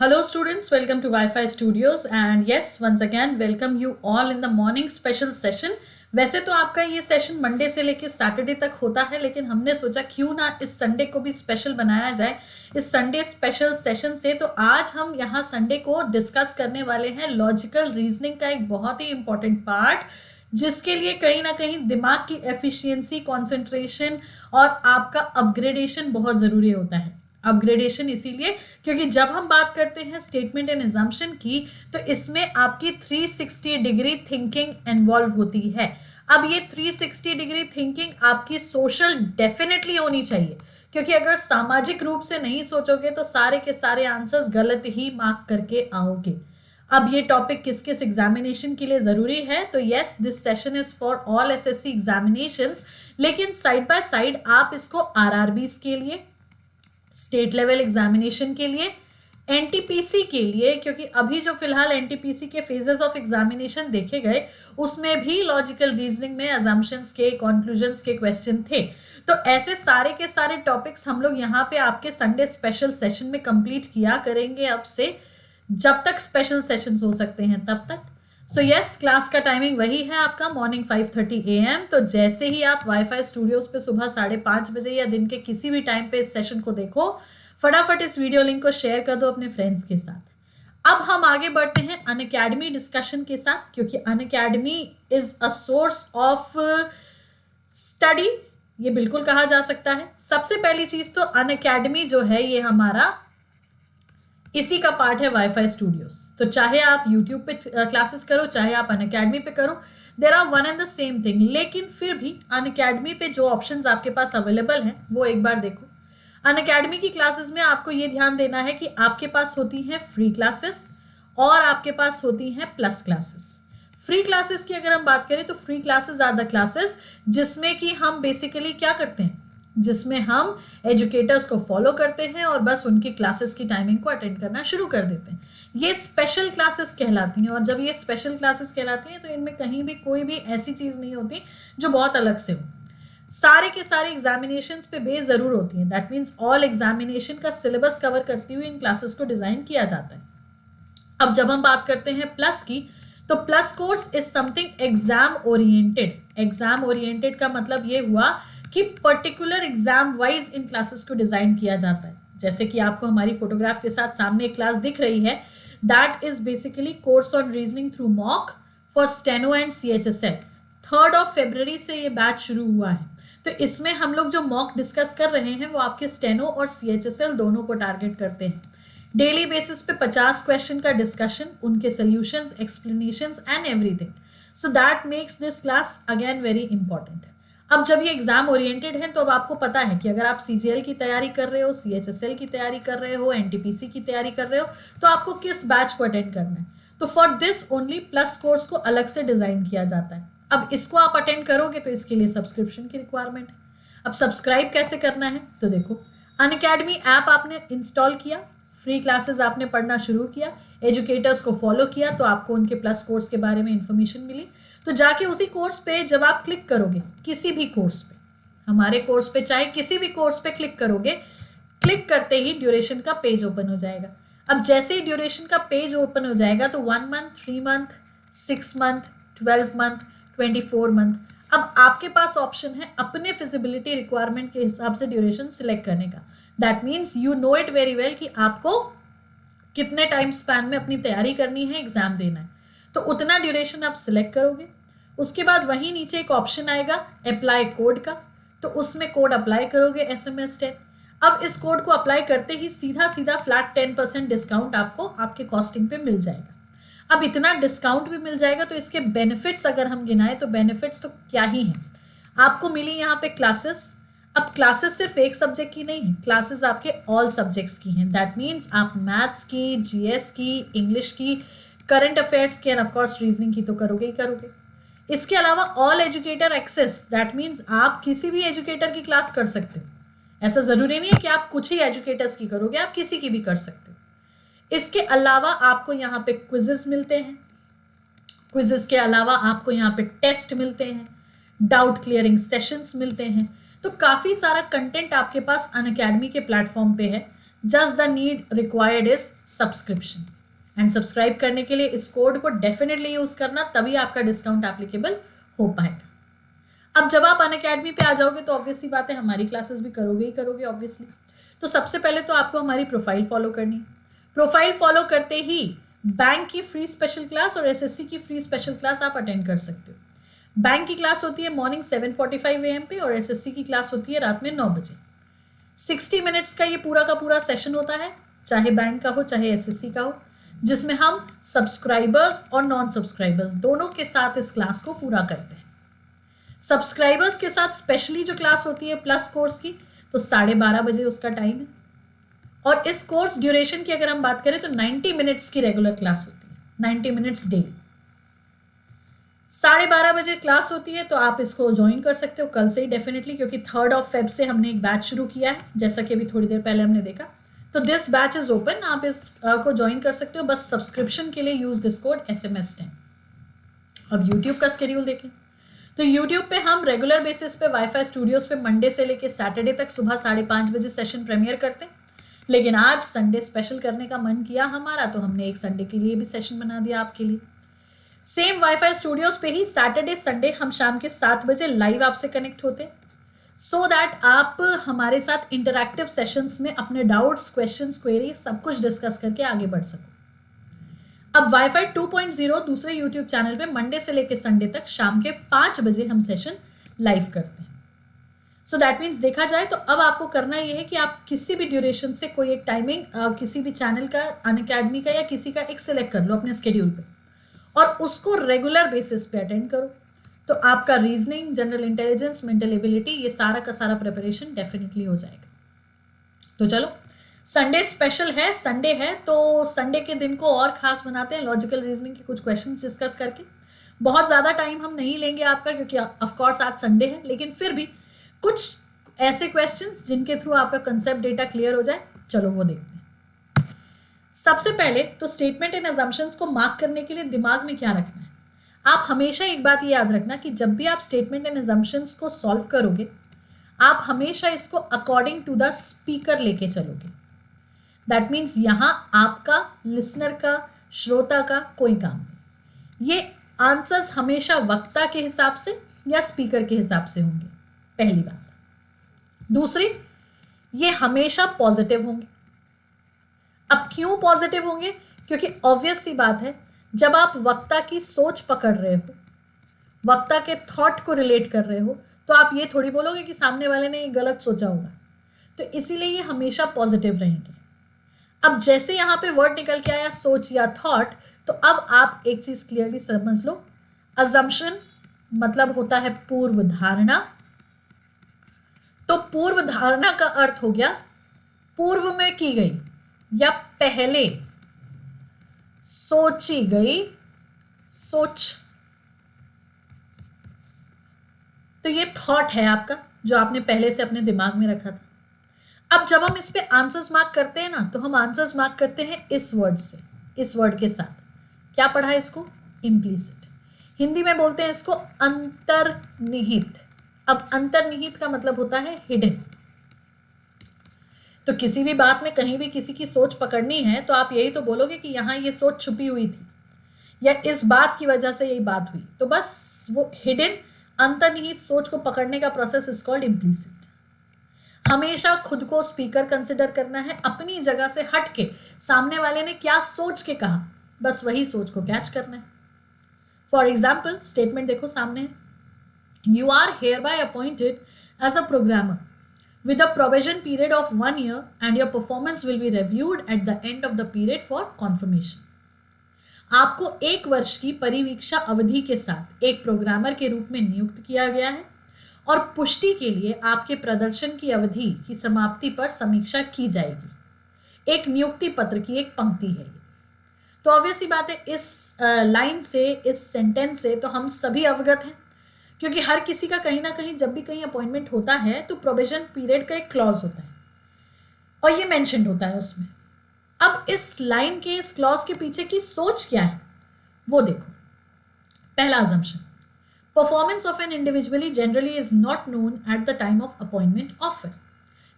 Hello students, welcome to Wi-Fi Studios and yes, once again welcome you all in the morning special session। वैसे तो आपका ये session Monday से लेके Saturday तक होता है, लेकिन हमने सोचा क्यों ना इस संडे को भी स्पेशल बनाया जाए इस संडे स्पेशल सेशन से। तो आज हम यहाँ संडे को डिस्कस करने वाले हैं लॉजिकल रीजनिंग का एक बहुत ही इंपॉर्टेंट पार्ट, जिसके लिए कहीं ना कहीं दिमाग की एफिशिएंसी, कंसंट्रेशन और आपका अपग्रेडेशन बहुत ज़रूरी होता है। अपग्रेडेशन इसीलिए क्योंकि जब हम बात करते हैं स्टेटमेंट एंड एजम्पशन की, तो इसमें आपकी 360 डिग्री थिंकिंग इन्वॉल्व होती है। अब ये 360 डिग्री थिंकिंग आपकी सोशल डेफिनेटली होनी चाहिए, क्योंकि अगर सामाजिक रूप से नहीं सोचोगे तो सारे के सारे आंसर्स गलत ही मार्क करके आओगे। अब ये टॉपिक किस किस एग्जामिनेशन के लिए जरूरी है, तो yes, this session is for all SSC examinations, लेकिन साइड बाय साइड आप इसको आरआरबीज के लिए, स्टेट लेवल एग्जामिनेशन के लिए, एनटीपीसी के लिए, क्योंकि अभी जो फिलहाल एनटीपीसी के फेजेस ऑफ एग्जामिनेशन देखे गए उसमें भी लॉजिकल रीजनिंग में अजम्पशंस के, कंक्लूजन्स के क्वेश्चन थे। तो ऐसे सारे के सारे टॉपिक्स हम लोग यहाँ पे आपके संडे स्पेशल सेशन में कंप्लीट किया करेंगे अब से, जब तक स्पेशल सेशंस हो सकते हैं तब तक। सो यस, क्लास का टाइमिंग वही है आपका मॉर्निंग 5:30 AM। तो जैसे ही आप वाईफाई स्टूडियोज पे सुबह 5:30 बजे या दिन के किसी भी टाइम पे इस सेशन को देखो, फटाफट इस वीडियो लिंक को शेयर कर दो अपने फ्रेंड्स के साथ। अब हम आगे बढ़ते हैं अनअकैडमी डिस्कशन के साथ, क्योंकि Unacademy is a source of study, ये बिल्कुल कहा जा सकता है। सबसे पहली चीज तो अनअकैडमी जो है ये हमारा इसी का पार्ट है वाईफाई स्टूडियोज। तो चाहे आप यूट्यूब पे क्लासेस करो, चाहे आप अनअकैडमी पे करो, there are one and the same thing. लेकिन फिर भी अनअकैडमी पे जो ऑप्शंस आपके पास अवेलेबल हैं वो एक बार देखो। अनअकैडमी की क्लासेस में आपको ये ध्यान देना है कि आपके पास होती हैं फ्री क्लासेस और आपके पास होती हैं प्लस क्लासेस। फ्री क्लासेस की अगर हम बात करें तो free classes are the classes जिसमें कि हम बेसिकली क्या करते हैं, जिसमें हम एजुकेटर्स को फॉलो करते हैं और बस उनकी क्लासेस की टाइमिंग को अटेंड करना शुरू कर देते हैं। ये स्पेशल क्लासेस कहलाती हैं, और जब ये स्पेशल क्लासेस कहलाती हैं तो इनमें कहीं भी कोई भी ऐसी चीज़ नहीं होती जो बहुत अलग से हो। सारे के सारे एग्जामिनेशंस पे बेस जरूर होती हैं। दैट मीन्स ऑल एग्जामिनेशन का सिलेबस कवर करती हुई इन क्लासेस को डिजाइन किया जाता है। अब जब हम बात करते हैं प्लस की, तो plus course is something exam oriented. Exam oriented का मतलब ये हुआ कि पर्टिकुलर एग्जाम वाइज इन क्लासेस को डिजाइन किया जाता है। जैसे कि आपको हमारी फोटोग्राफ के साथ सामने एक क्लास दिख रही है, that is basically course on reasoning through mock for steno and CHSL। 3 फरवरी से ये बैच शुरू हुआ है। तो इसमें हम लोग जो मॉक डिस्कस कर रहे हैं वो आपके स्टेनो और CHSL दोनों को टारगेट करते हैं। डेली बेसिस पे 50 क्वेश्चन का डिस्कशन, उनके solutions, explanations and everything. So that makes this class again very important. अब जब ये एग्जाम ओरिएंटेड है तो अब आपको पता है कि अगर आप CGL की तैयारी कर रहे हो, CHSL की तैयारी कर रहे हो, NTPC की तैयारी कर रहे हो, तो आपको किस बैच को अटेंड करना है। तो for this only plus course को अलग से डिजाइन किया जाता है। अब इसको आप अटेंड करोगे तो इसके लिए सब्सक्रिप्शन की रिक्वायरमेंट है। अब सब्सक्राइब कैसे करना है, तो देखो, अनअकैडमी ऐप आपने इंस्टॉल किया, फ्री क्लासेस आपने पढ़ना शुरू किया, एजुकेटर्स को फॉलो किया, तो आपको उनके प्लस कोर्स के बारे में इंफॉर्मेशन मिली। तो जाके उसी कोर्स पे जब आप क्लिक करोगे, किसी भी कोर्स पे, हमारे कोर्स पे चाहे किसी भी कोर्स पे क्लिक करोगे, क्लिक करते ही ड्यूरेशन का पेज ओपन हो जाएगा। अब जैसे ही ड्यूरेशन का पेज ओपन हो जाएगा तो 1 month, 3 month, 6 month, 12 month, 24 month, अब आपके पास ऑप्शन है अपने फिजिबिलिटी रिक्वायरमेंट के हिसाब से ड्यूरेशन सिलेक्ट करने का। That means you know it very well कि आपको कितने टाइम स्पैन में अपनी तैयारी करनी है, एग्जाम देना है, तो उतना ड्यूरेशन आप सिलेक्ट करोगे। उसके बाद वहीं नीचे एक ऑप्शन आएगा अप्लाई कोड का, तो उसमें कोड अप्लाई करोगे SMS10। अब इस कोड को अप्लाई करते ही सीधा सीधा फ्लैट 10% डिस्काउंट आपको आपके कॉस्टिंग पे मिल जाएगा। अब इतना डिस्काउंट भी मिल जाएगा तो इसके बेनिफिट्स अगर हम गिनाएं तो बेनिफिट्स तो क्या ही हैं। आपको मिली यहाँ पे क्लासेस। अब क्लासेस सिर्फ एक सब्जेक्ट की नहीं है, क्लासेस आपके ऑल सब्जेक्ट्स की हैं। दैट मीन्स आप मैथ्स की, GS की, इंग्लिश की, करंट अफेयर्स की एंड ऑफकोर्स रीजनिंग की तो करोगे ही करोगे। इसके अलावा all educator access, that means आप किसी भी एजुकेटर की क्लास कर सकते हो। ऐसा जरूरी नहीं है कि आप कुछ ही एजुकेटर्स की करोगे, आप किसी की भी कर सकते हो। इसके अलावा आपको यहाँ पे क्विजेस मिलते हैं। क्विजेस के अलावा आपको यहाँ पे टेस्ट मिलते हैं, डाउट क्लियरिंग सेशंस मिलते हैं। तो काफ़ी सारा कंटेंट आपके पास अनअकैडमी के प्लेटफॉर्म पे है just the need required is subscription, and subscribe करने के लिए इस कोड को डेफिनेटली यूज करना, तभी आपका डिस्काउंट एप्लीकेबल हो पाएगा। अब जब आप अनअकैडमी पे आ जाओगे तो ऑब्वियसली बात है हमारी क्लासेस भी करोगे ही करोगे ऑब्वियसली। तो सबसे पहले तो आपको हमारी प्रोफाइल फॉलो करनी है। प्रोफाइल फॉलो करते ही बैंक की फ्री स्पेशल क्लास और एसएससी की फ्री स्पेशल क्लास आप अटेंड कर सकते हो। बैंक की क्लास होती है मॉर्निंग 7:45 AM पे और एसएससी की क्लास होती है रात में 9 बजे। 60 मिनट्स का ये पूरा का पूरा सेशन होता है, चाहे बैंक का हो चाहे एसएससी का हो, जिसमें हम सब्सक्राइबर्स और नॉन सब्सक्राइबर्स दोनों के साथ इस क्लास को पूरा करते हैं। सब्सक्राइबर्स के साथ स्पेशली जो क्लास होती है प्लस कोर्स की, तो 12:30 बजे उसका टाइम है। और इस कोर्स ड्यूरेशन की अगर हम बात करें तो 90 मिनट्स की रेगुलर क्लास होती है, 90 मिनट्स डेली। 12:30 बजे क्लास होती है, तो आप इसको ज्वाइन कर सकते हो कल से ही डेफिनेटली, क्योंकि 3 Feb से हमने एक बैच शुरू किया है, जैसा कि अभी थोड़ी देर पहले हमने देखा। तो दिस बैच इज ओपन, आप इस को ज्वाइन कर सकते हो। बस सब्सक्रिप्शन के लिए यूज दिस कोड SMS10। अब यूट्यूब का स्केड्यूल देखें तो यूट्यूब पे हम रेगुलर बेसिस पे वाईफाई स्टूडियोज पे मंडे से लेके सैटरडे तक सुबह 5:30 बजे सेशन प्रीमियर करते हैं। लेकिन आज संडे स्पेशल करने का मन किया हमारा, तो हमने एक संडे के लिए भी सेशन बना दिया आपके लिए। सेम वाईफाई स्टूडियोज पे ही सैटरडे संडे हम शाम के 7 बजे लाइव आपसे कनेक्ट होते हैं, सो दैट आप हमारे साथ इंटरैक्टिव सेशंस में अपने डाउट्स, क्वेश्चंस, क्वेरी सब कुछ डिस्कस करके आगे बढ़ सको। अब वाईफाई 2.0 दूसरे यूट्यूब चैनल पे मंडे से लेकर संडे तक शाम के 5 बजे हम सेशन लाइव करते हैं। सो दैट मीन्स देखा जाए तो अब आपको करना यह है कि आप किसी भी ड्यूरेशन से कोई एक टाइमिंग किसी भी चैनल का, अनअकैडमी का या किसी का एक सिलेक्ट कर लो अपने स्केड्यूल पे, और उसको रेगुलर बेसिस पे अटेंड करो। तो आपका reasoning, general intelligence, mental ability, ये सारा का सारा प्रिपरेशन डेफिनेटली हो जाएगा। तो चलो, संडे स्पेशल है, संडे है तो संडे के दिन को और खास बनाते हैं लॉजिकल रीजनिंग के कुछ क्वेश्चंस डिस्कस करके। बहुत ज़्यादा टाइम हम नहीं लेंगे आपका, क्योंकि ऑफकोर्स आज संडे है, लेकिन फिर भी कुछ ऐसे क्वेश्चंस जिनके थ्रू आपका कंसेप्ट डेटा क्लियर हो जाए, चलो वो देखते हैं। सबसे पहले तो स्टेटमेंट एंड अजम्पशंस को मार्क करने के लिए दिमाग में क्या रखना है, आप हमेशा एक बात ये याद रखना कि जब भी आप स्टेटमेंट एंड अजम्पशंस को सॉल्व करोगे, आप हमेशा इसको अकॉर्डिंग टू द स्पीकर लेके चलोगे। दैट मीन्स यहां आपका, लिसनर का, श्रोता का कोई काम नहीं। ये आंसर्स हमेशा वक्ता के हिसाब से या स्पीकर के हिसाब से होंगे, पहली बात। दूसरी, ये हमेशा पॉजिटिव होंगे। अब क्यों पॉजिटिव होंगे? क्योंकि ऑब्वियस सी बात है, जब आप वक्ता की सोच पकड़ रहे हो, वक्ता के थॉट को रिलेट कर रहे हो, तो आप ये थोड़ी बोलोगे कि सामने वाले ने ये गलत सोचा होगा। तो इसीलिए ये हमेशा पॉजिटिव रहेंगे। अब जैसे यहाँ पे वर्ड निकल के आया सोच या थॉट, तो अब आप एक चीज क्लियरली समझ लो, अजम्पशन मतलब होता है पूर्व धारणा। तो पूर्व धारणा का अर्थ हो गया पूर्व में की गई या पहले सोची गई सोच। तो ये थॉट है आपका, जो आपने पहले से अपने दिमाग में रखा था। अब जब हम इस पे आंसर्स मार्क करते हैं ना, तो हम आंसर्स मार्क करते हैं इस वर्ड से, इस वर्ड के साथ। क्या पढ़ा है इसको? इम्प्लीसिट। हिंदी में बोलते हैं इसको अंतर्निहित। अब अंतर्निहित का मतलब होता है हिडन। तो किसी भी बात में कहीं भी किसी की सोच पकड़नी है, तो आप यही तो बोलोगे कि यहाँ ये सोच छुपी हुई थी, या इस बात की वजह से यही बात हुई। तो बस वो हिडन, अंतर्निहित सोच को पकड़ने का प्रोसेस इज कॉल्ड इम्प्लीसिट। हमेशा खुद को स्पीकर कंसिडर करना है, अपनी जगह से हट के सामने वाले ने क्या सोच के कहा, बस वही सोच को कैच करना है। फॉर एग्जाम्पल, स्टेटमेंट देखो सामने है, you are hereby appointed as a programmer with a provision period of 1 year and your performance will be reviewed at the end of the period for confirmation. आपको 1 वर्ष की परिवीक्षा अवधि के साथ एक प्रोग्रामर के रूप में नियुक्त किया गया है और पुष्टि के लिए आपके प्रदर्शन की अवधि की समाप्ति पर समीक्षा की जाएगी। एक नियुक्ति पत्र की एक पंक्ति है। तो ऑब्वियसली बात है, इस लाइन से, इस सेंटेंस से तो हम सभी अवगत हैं, क्योंकि हर किसी का कहीं ना कहीं जब भी कहीं अपॉइंटमेंट होता है तो प्रोविजन पीरियड का एक क्लॉज होता है और ये मेंशन होता है उसमें। अब इस लाइन के, इस क्लॉज के पीछे की सोच क्या है वो देखो। पहला assumption, performance of an individually generally is not known at the time of appointment offer.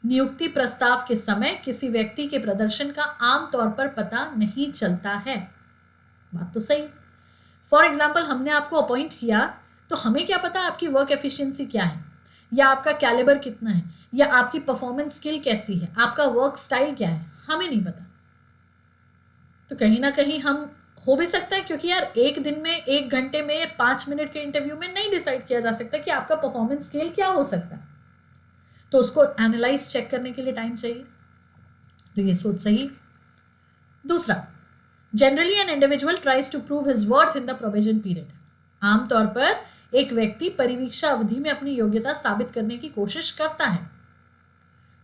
नियुक्ति प्रस्ताव के समय किसी व्यक्ति के प्रदर्शन का आमतौर पर पता नहीं चलता है। बात तो सही। फॉर एग्जाम्पल, हमने आपको अपॉइंट किया तो हमें क्या पता आपकी वर्क एफिशिएंसी क्या है, या आपका कैलिबर कितना है, या आपकी परफॉर्मेंस स्किल कैसी है, आपका वर्क स्टाइल क्या है, हमें नहीं पता। तो कहीं ना कहीं हम हो भी सकता है, क्योंकि यार एक दिन में, एक घंटे में, 5 मिनट के इंटरव्यू में नहीं डिसाइड किया जा सकता कि आपका परफॉर्मेंस स्केल क्या हो सकता है। तो उसको एनालाइज चेक करने के लिए टाइम चाहिए। तो ये सोच सही। दूसरा, generally an individual tries to prove his worth in the provision period. आमतौर पर एक व्यक्ति परिवीक्षा अवधि में अपनी योग्यता साबित करने की कोशिश करता है।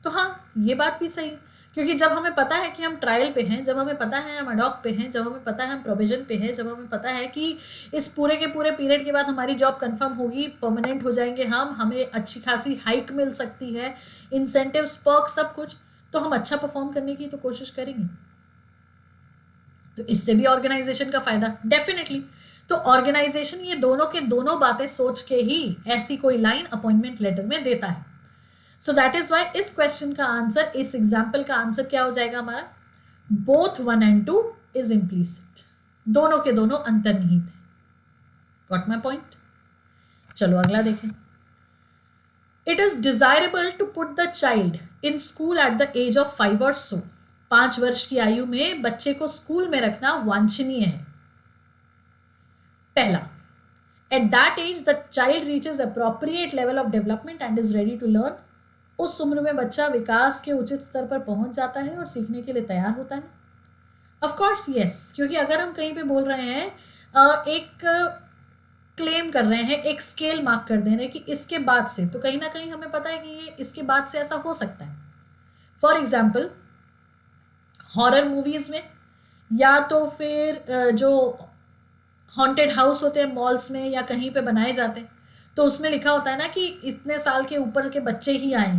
तो हाँ, ये बात भी सही, क्योंकि जब हमें पता है कि हम ट्रायल पे हैं, जब हमें पता है हम अडॉक पे हैं, जब हमें पता है हम प्रोविजन पे हैं, जब हमें पता है कि इस पूरे के पूरे पीरियड के बाद हमारी जॉब कंफर्म होगी, परमानेंट हो जाएंगे हम, हमें अच्छी खासी हाइक मिल सकती है, इंसेंटिव्स, पर्क, सब कुछ, तो हम अच्छा परफॉर्म करने की तो कोशिश करेंगे। तो इससे भी ऑर्गेनाइजेशन का फायदा डेफिनेटली। तो ऑर्गेनाइजेशन ये दोनों के दोनों बातें सोच के ही ऐसी कोई लाइन अपॉइंटमेंट लेटर में देता है। सो दैट इज वाई इस क्वेश्चन का आंसर, इस एग्जाम्पल का आंसर क्या हो जाएगा हमारा? Both 1 and 2 is implicit. दोनों के दोनों अंतर्निहित है। Got my point? चलो अगला देखें। It is desirable to put the child in school at the age of 5 or so। 5 वर्ष की आयु में बच्चे को स्कूल में रखना वांछनीय है। पहला, at that age the child reaches appropriate level of development and is ready to learn. उस उम्र में बच्चा विकास के उचित स्तर पर पहुंच जाता है और सीखने के लिए तैयार होता है। ऑफ कोर्स यस, क्योंकि अगर हम कहीं पे बोल रहे हैं, एक क्लेम कर रहे हैं, एक स्केल मार्क कर दे रहे हैं कि इसके बाद से, तो कहीं ना कहीं हमें पता है कि ये इसके बाद से ऐसा हो सकता है। फॉर एग्जाम्पल, हॉरर मूवीज में, या तो फिर जो हॉन्टेड हाउस होते हैं मॉल्स में या कहीं पे बनाए जाते हैं, तो उसमें लिखा होता है ना कि इतने साल के ऊपर के बच्चे ही आए,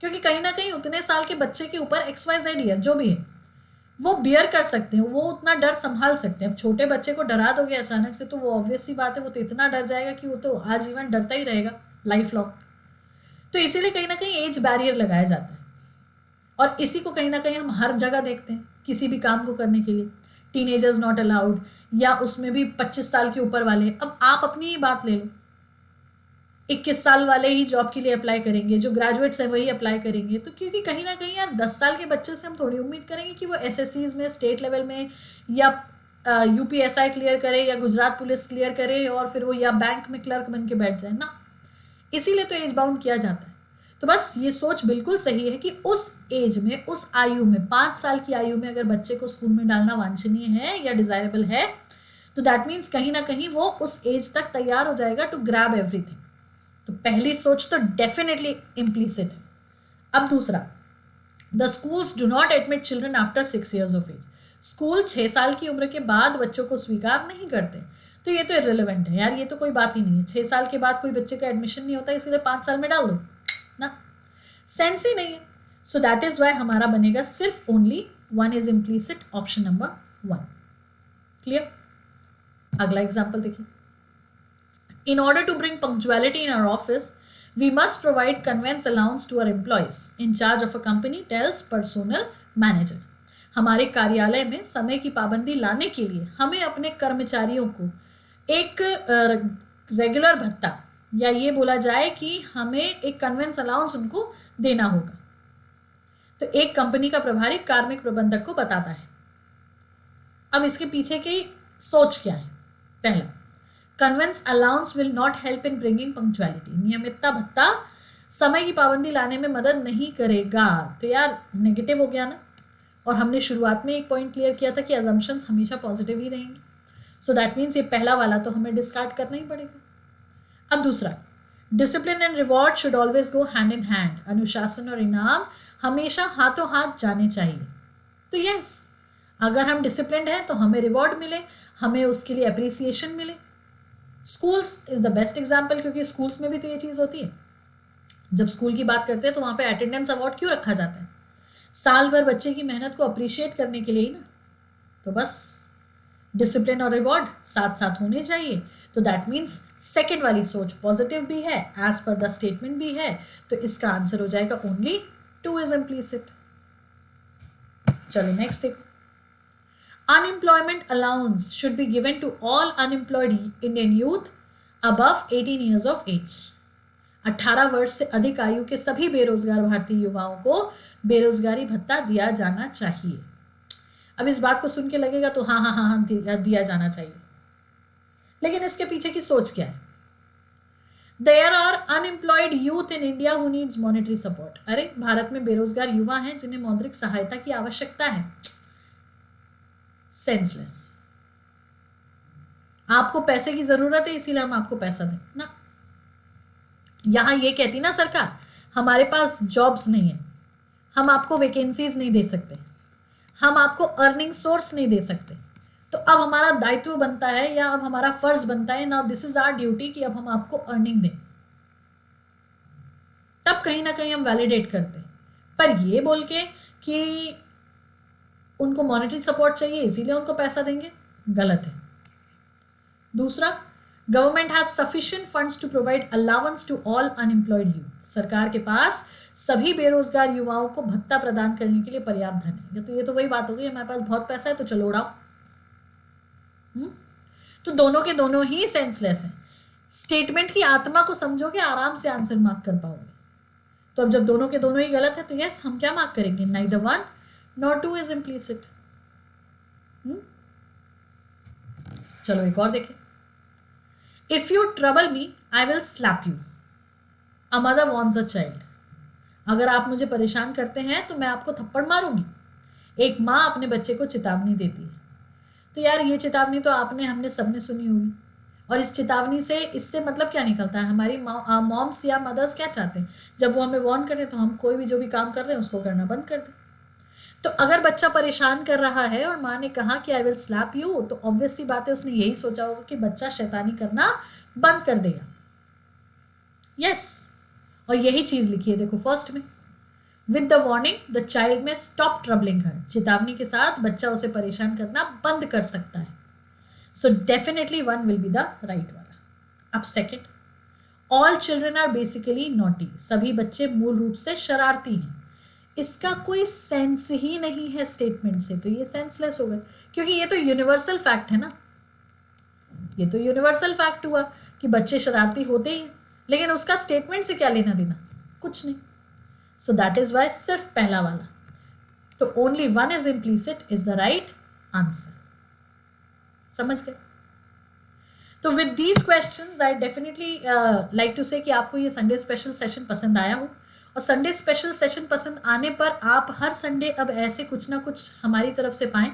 क्योंकि कहीं ना कहीं उतने साल के बच्चे के ऊपर XYZ ईयर जो भी है वो बियर कर सकते हैं, वो उतना डर संभाल सकते हैं। अब छोटे बच्चे को डरा दोगे अचानक से, तो वो ऑब्वियस सी बात है, वो तो इतना डर जाएगा कि वो तो आजीवन डरता ही रहेगा, लाइफ लॉन्ग। तो इसीलिए कहीं ना कहीं एज बैरियर लगाया जाता है, और इसी को कहीं ना कहीं हम हर जगह देखते हैं किसी भी काम को करने के लिए। टीनेजर्स नॉट अलाउड, या उसमें भी 25 साल के ऊपर वाले। अब आप अपनी ही बात ले लो, 21 साल वाले ही जॉब के लिए अप्लाई करेंगे, जो ग्रेजुएट्स हैं वही अप्लाई करेंगे। तो क्योंकि कहीं ना कहीं यार 10 साल के बच्चे से हम थोड़ी उम्मीद करेंगे कि वो SSCs में, स्टेट लेवल में, या UPSI क्लियर करे, या गुजरात पुलिस क्लियर करे, और फिर वो या बैंक में क्लर्क बन के बैठ जाए ना। इसीलिए तो एज बाउंड किया जाता है। तो बस ये सोच बिल्कुल सही है कि उस एज में, उस आयु में, 5 साल की आयु में अगर बच्चे को स्कूल में डालना वांछनीय है या डिजायरेबल है, तो दैट मीन्स कहीं ना कहीं वो उस एज तक तैयार हो जाएगा टू ग्रैब एवरीथिंग। तो पहली सोच तो डेफिनेटली इम्प्लीसिट है। अब दूसरा, the schools do not admit children after 6 years of age. School 6 साल की उम्र के बाद बच्चों को स्वीकार नहीं करते। तो ये तो इररिलेवेंट है यार, ये तो कोई बात ही नहीं है। 6 साल के बाद कोई बच्चे का एडमिशन नहीं होता, इसलिए 5 साल में डाल दो ना, सेंस ही नहीं है। सो दैट इज वाई हमारा बनेगा सिर्फ only 1 is implicit, option number 1। Clear? अगला एग्जाम्पल देखिए। In order to bring punctuality in our office, we must provide conveyance allowance to our employees in charge of a company, tells personnel manager। हमारे कार्यालय में समय की पाबंदी लाने के लिए हमें अपने कर्मचारियों को एक रेगुलर भत्ता, या ये बोला जाए कि हमें एक कन्वेंस अलाउंस उनको देना होगा। तो एक कंपनी का प्रभारी कार्मिक प्रबंधक को बताता है। अब इसके पीछे की सोच क्या है? पहला, convince allowance will not help in bringing punctuality. नियमितता भत्ता समय की पाबंदी लाने में मदद नहीं करेगा। तो यार नेगेटिव हो गया ना, और हमने शुरुआत में एक पॉइंट क्लियर किया था कि अजम्पशंस हमेशा पॉजिटिव ही रहेंगे। सो दैट मीन्स ये पहला वाला तो हमें डिस्कार्ड करना ही पड़ेगा। अब दूसरा, discipline and reward should always go hand in hand. अनुशासन और इनाम हमेशा हाथों हाथ जाने चाहिए। तो यस, अगर हम डिसिप्लिन हैं तो हमें रिवॉर्ड मिले, हमें उसके लिए अप्रिसिएशन मिले। Schools is the best example, क्योंकि स्कूल्स में भी तो ये चीज़ होती है। जब स्कूल की बात करते हैं तो वहाँ पे अटेंडेंस अवार्ड क्यों रखा जाता है? साल भर बच्चे की मेहनत को अप्रिशिएट करने के लिए ही ना। तो बस डिसिप्लिन और रिवॉर्ड साथ साथ होने चाहिए। तो दैट मीन्स सेकेंड वाली सोच पॉजिटिव भी है, एज पर द स्टेटमेंट भी है। तो इसका आंसर हो जाएगा ओनली टू इज इम्प्लीसिट। चलो नेक्स्ट देखो, unemployment allowance should be given to all unemployed Indian youth above 18 years of age. 18 वर्ष से अधिक आयु के सभी बेरोजगार भारतीय युवाओं को बेरोजगारी भत्ता दिया जाना चाहिए। अब इस बात को सुन के लगेगा तो हाँ हाँ हाँ हाँ दिया जाना चाहिए, लेकिन इसके पीछे की सोच क्या है? There are unemployed youth in India who needs monetary support। अरे भारत में बेरोजगार युवा हैं जिन्हें मौद्रिक सहायता की आवश्यकता है। सेंसलेस। आपको पैसे की जरूरत है इसीलिए हम आपको पैसा दें ना। यहां ये कहती ना सरकार, हमारे पास जॉब्स नहीं है, हम आपको वैकेंसीज नहीं दे सकते, हम आपको अर्निंग सोर्स नहीं दे सकते, तो अब हमारा दायित्व बनता है या अब हमारा फर्ज बनता है, now this is our duty कि अब हम आपको अर्निंग दें। तब कहीं ना कहीं हम वैलिडेट करते। पर ये बोल के कि उनको मॉनेटरी सपोर्ट चाहिए इसीलिए उनको पैसा देंगे, गलत है। दूसरा, government has sufficient funds to provide allowance to all unemployed youth. सरकार के पास सभी बेरोजगार युवाओं को भत्ता प्रदान करने के लिए पर्याप्त धन है। ये तो वही बात हो गई, हमारे पास बहुत पैसा है तो चलो उड़ाओ। तो दोनों के दोनों ही सेंसलेस हैं। स्टेटमेंट की आत्मा को समझोगे आराम से आंसर मार्क कर पाओगे। तो अब जब दोनों के दोनों ही गलत है तो यस हम क्या मार्क करेंगे? Neither one nor to is implicit. चलो एक और देखें। If you trouble me I will slap you, a mother warns a child. अगर आप मुझे परेशान करते हैं तो मैं आपको थप्पड़ मारूंगी। एक माँ अपने बच्चे को चेतावनी देती है। तो यार ये चेतावनी तो हमने सबने सुनी होगी, और इस चेतावनी से इससे मतलब क्या निकलता है? हमारी मॉम्स या मदर्स क्या चाहते हैं? जब वो हमें वार्न करें तो हम कोई भी जो भी काम कर रहे हैं उसको करना बंद कर दें। तो अगर बच्चा परेशान कर रहा है और माँ ने कहा कि आई विल स्लैप यू, तो ऑब्वियस सी बात है उसने यही सोचा होगा कि बच्चा शैतानी करना बंद कर देगा। यस, और यही चीज लिखी है देखो फर्स्ट में, with the warning the child में स्टॉप ट्रबलिंग हर। चेतावनी के साथ बच्चा उसे परेशान करना बंद कर सकता है। So definitely one will be the right वाला। अब second, all children are basically naughty. सभी बच्चे मूल रूप से शरारती हैं। इसका कोई सेंस ही नहीं है स्टेटमेंट से, तो ये सेंसलेस हो गए, क्योंकि ये तो यूनिवर्सल फैक्ट है ना। ये तो यूनिवर्सल फैक्ट हुआ कि बच्चे शरारती होते ही हैं, लेकिन उसका स्टेटमेंट से क्या लेना देना? कुछ नहीं। सो दैट इज वाई सिर्फ पहला वाला, तो only one is implicit is the right answer. समझ गए? तो with these questions I definitely like to say कि आपको ये संडे स्पेशल सेशन पसंद आया हो, और संडे स्पेशल सेशन पसंद आने पर आप हर संडे अब ऐसे कुछ ना कुछ हमारी तरफ से पाएं।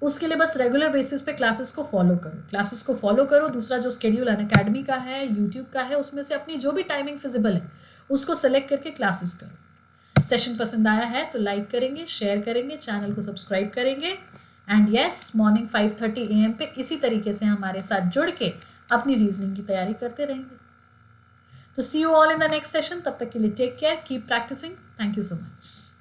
उसके लिए बस रेगुलर बेसिस पे क्लासेस को फॉलो करो। दूसरा जो स्केड्यूल अनअकैडमी का है, यूट्यूब का है, उसमें से अपनी जो भी टाइमिंग फिजिबल है उसको सेलेक्ट करके क्लासेस करो। सेशन पसंद आया है तो लाइक करेंगे, शेयर करेंगे, चैनल को सब्सक्राइब करेंगे, एंड यस मॉर्निंग 5:30 AM पे इसी तरीके से हमारे साथ जुड़ के अपनी रीजनिंग की तैयारी करते रहेंगे। तो see you all in the next session. तब तक के लिए take care, keep practising. Thank you so much.